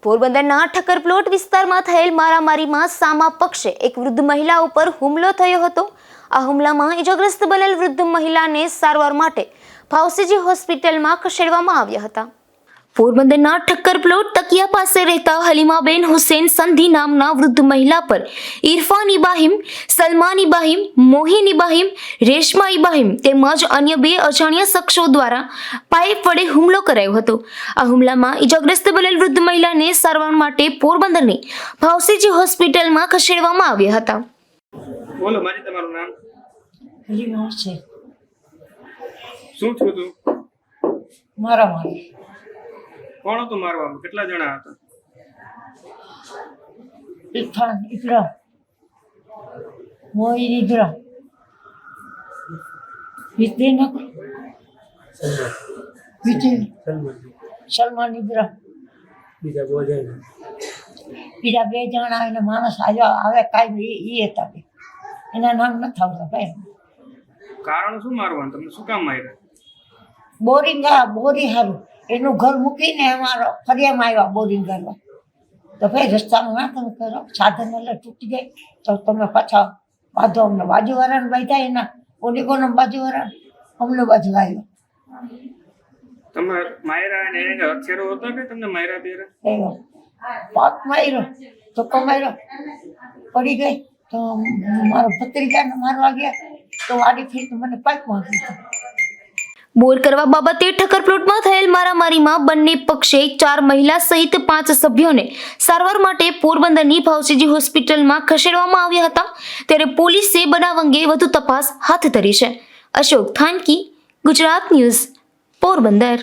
પોરબંદરના ઠક્કર પ્લોટ વિસ્તારમાં થયેલ મારામારીમાં સામા પક્ષે એક વૃદ્ધ મહિલા ઉપર હુમલો થયો હતો। આ હુમલામાં ઇજાગ્રસ્ત બનેલ વૃદ્ધ મહિલાને સારવાર માટે ભાવસીજી હોસ્પિટલમાં ખસેડવામાં આવ્યા હતા। પોરબંદરના ઠક્કર પ્લોટ તકિયા પાસે રહેતા હલીમાબેન હુસેન સંધી નામના વૃદ્ધ મહિલા પર ઇરફાન ઇબ્રાહિમ, સલમાન ઇબ્રાહિમ, મોહિન ઇબ્રાહિમ, રેશમા ઇબ્રાહિમ તેમજ અન્ય બે અજાણ્યા શખ્સો દ્વારા પાઇપ વડે હુમલો કરાયો હતો। આ હુમલામાં ઇજાગ્રસ્ત બનેલ વૃદ્ધ મહિલાને સારવાર માટે પોરબંદરની ભાવસીજી હોસ્પિટલમાં ખસેડવામાં આવ્યા હતા। બોલો માજી તમારું નામ? હલીમા હુસેન। શું થયું તું? મારામારી। કોણ હતું મારવામાં? કેટલા જણા હતા? ઇરફાન ઇબ્રાહિમ, મોહિન ઇબ્રાહિમ, સલમાન ઇબ્રાહિમ, બીજા બે જણા એને માણસ આવે કાંઈ એ હતા બે, એના નામ નથી આવતા ભાઈ। કારણ શું મારવાનું? તમને શું કામ માર્યા? બોરિંગ હારું એનું ઘર મૂકીને અમારો ફરિયામાં આવ્યા બોરિંગ કરવા। તો ભાઈ રસ્તામાં ના તમે કરો, સાધન એટલે તૂટી જાય તો તમે પાછા બાંધો અમને। બાજુવાળાને બાંધ્યા એના ઓલી કોને બાજુવાળા અમને બાજુ આવ્યો। તમે માર્યા ને એને હથિયારો હતો કે તમને માર્યા ત્યારે? એવો પાક માર્યો, ધક્કો માર્યો, પડી ગઈ તો મારો ભત્રીજાને મારવા ગયા તો વાડી ફરી તો મને પાક મારી દીધો। બોર કરવા બાબતે ઠક્કર પ્લોટમાં થયેલ મારામારીમાં બંને પક્ષે 4 મહિલા સહિત 5 સભ્યોને સારવાર માટે પોરબંદરની ભાવસીજી હોસ્પિટલમાં ખસેડવામાં આવ્યા હતા। ત્યારે પોલીસે બનાવ અંગે વધુ તપાસ હાથ ધરી છે। અશોક થાનકી, ગુજરાત ન્યૂઝ, પોરબંદર।